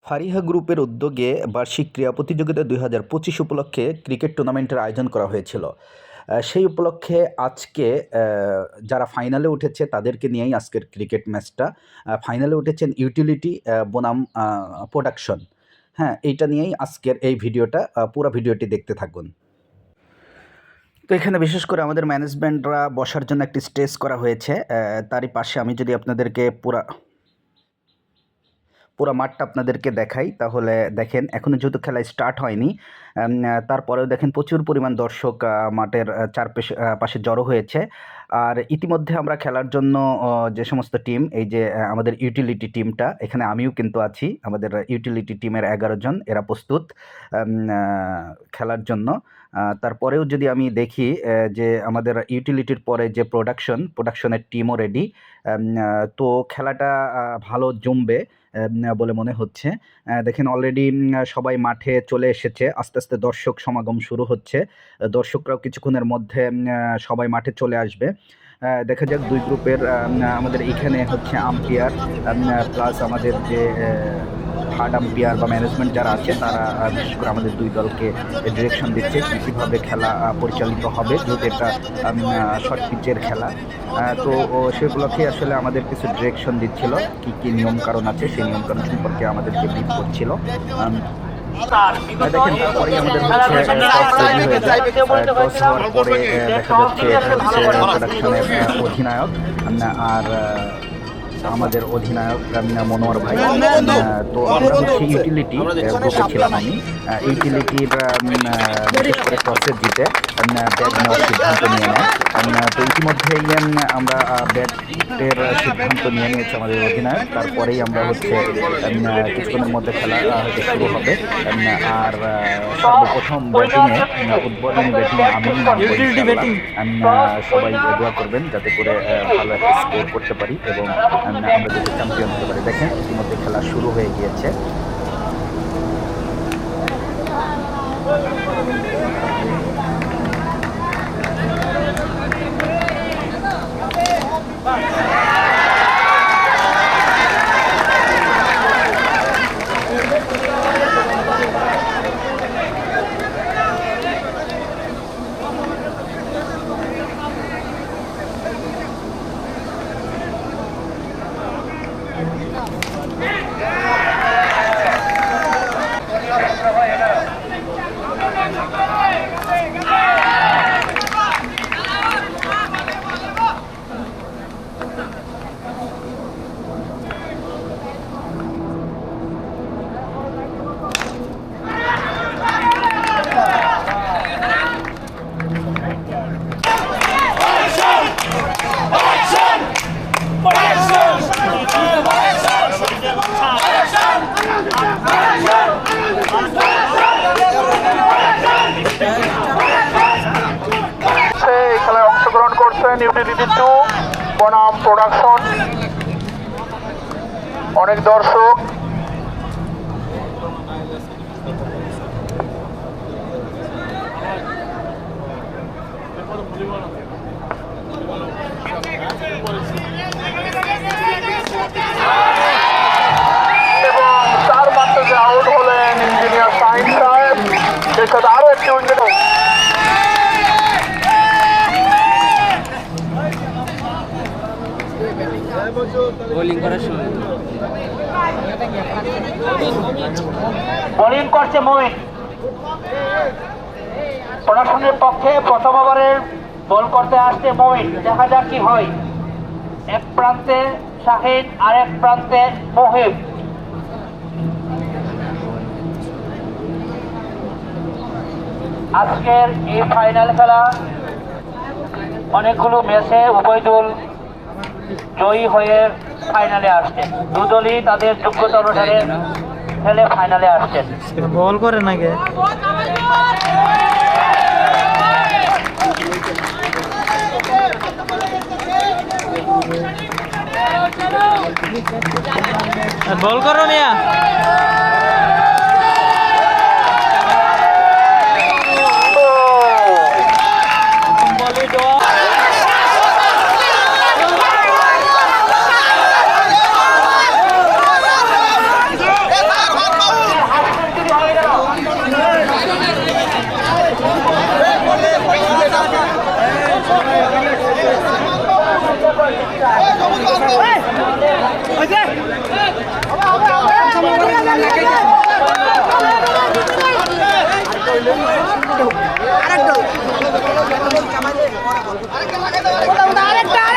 ফারিহা গ্রুপের উদ্যোগে বার্ষিক ক্রীড়া প্রতিযোগিতা ২০২৫ উপলক্ষে ক্রিকেট টুর্নামেন্টের আয়োজন করা হয়েছিল। সেই উপলক্ষে আজকে যারা ফাইনালে উঠেছে তাদেরকে নিয়েই আজকের ক্রিকেট ম্যাচটা। ফাইনালে উঠেছেন ইউটিলিটি বনাম প্রোডাকশন। হ্যাঁ, এইটা নিয়েই আজকের এই ভিডিওটা, পুরা ভিডিওটি দেখতে থাকুন। তো এখানে বিশেষ করে আমাদের ম্যানেজমেন্টরা বসার জন্য একটি স্টেজ করা হয়েছে। তারই পাশে আমি যদি আপনাদেরকে পুরা মাঠটা আপনাদেরকে দেখাই, তাহলে দেখেন এখনও যেহেতু খেলা স্টার্ট হয়নি, তারপরেও দেখেন প্রচুর পরিমাণ দর্শক মাঠের পাশে জড়ো হয়েছে। আর ইতিমধ্যে আমরা খেলার জন্য যে সমস্ত টিম, এই যে আমাদের ইউটিলিটি টিমটা, এখানে আমিও কিন্তু আছি, আমাদের ইউটিলিটি টিমের 11 জন, এরা প্রস্তুত খেলার জন্য। তারপরেও যদি আমি দেখি যে আমাদের ইউটিলিটির পরে যে প্রোডাকশনের টিমও রেডি। তো খেলাটা ভালো জমবে বলে মনে হচ্ছে। দেখেন অলরেডি সবাই মাঠে চলে এসেছে, আস্তে আস্তে দর্শক সমাগম শুরু হচ্ছে। দর্শকরাও কিছুক্ষণের মধ্যে সবাই মাঠে চলে আসবে। দেখা যাক দুই গ্রুপের আমাদের এখানে হচ্ছে আম্পায়ার প্লাস আমাদের যে থার্ড আম্পায়ার বা ম্যানেজমেন্ট যারা আছে, তারা বিশেষ করে আমাদের দুই দলকে ডিরেকশন দিচ্ছে কীভাবে খেলা পরিচালিত হবে, যেহেতু এটা শর্ট পিচের খেলা। তো সে উপলক্ষে আসলে আমাদের কিছু ডিরেকশন দিচ্ছিল, কী নিয়মকানুন আছে সেই নিয়মকানুন সম্পর্কে আমাদেরকে ব্রিফ করছিল। দেখেন তারপরেই আমাদের হচ্ছে টস রেডি হয়ে যায়। টস হওয়ার পরে দেখা যাচ্ছে প্রোডাকশনের অধিনায়ক আর আমাদের অধিনায়ক মনোয়ার ভাই। তো আমরা হচ্ছে ইউটিলিটি গ্রুপে ছিলাম, আমি ইউটিলিটির বিশেষ করে টসে জিতে ব্যাট নেওয়ার সিদ্ধান্ত নিয়ে নেয়। তো ইতিমধ্যেই আমরা ব্যাটের সিদ্ধান্ত নিয়ে নিয়েছি আমাদের অধিনায়ক। তারপরেই আমরা হচ্ছে কিছুক্ষণের মধ্যে খেলা হয়তো শুরু হবে। আর সর্বপ্রথম ব্যাটিংয়ে উদ্বোধনী ব্যাটিংয়ে আমি সবাই দোয়া করবেন যাতে করে ভালো একটা স্কোর করতে পারি এবং আমরা যদি চ্যাম্পিয়ন হতে পারি। দেখেন ইতিমধ্যে খেলা শুরু হয়ে গিয়েছে। খেলায় অংশগ্রহণ করছেন ইউটিলিটি 2 বনাম প্রোডাকশন, অনেক দর্শক। এবং 4 মাত্রাতে আউট হলেন ইঞ্জিনিয়ার সাইন সাহেব, এর সাথে আরো একটি উইকেট। বোলিং করছে মমিন। প্রোডাকশনের পক্ষে প্রথম ওভারের বল করতে আসছে মমিন, দেখা যাক কি হয়। এক প্রান্তে শাহিদ আর এক প্রান্তে মহিব। আজকের এই ফাইনাল খেলা অনেকগুলো ম্যাচে উভয় দল জয়ী হয়ে ফাইনালে আসছেন। দুদলই তাদের যোগ্যতা অনুসারে খেলে ফাইনালে আসছেন। বল করে নাকি বল করো মিয়া। আরেকটা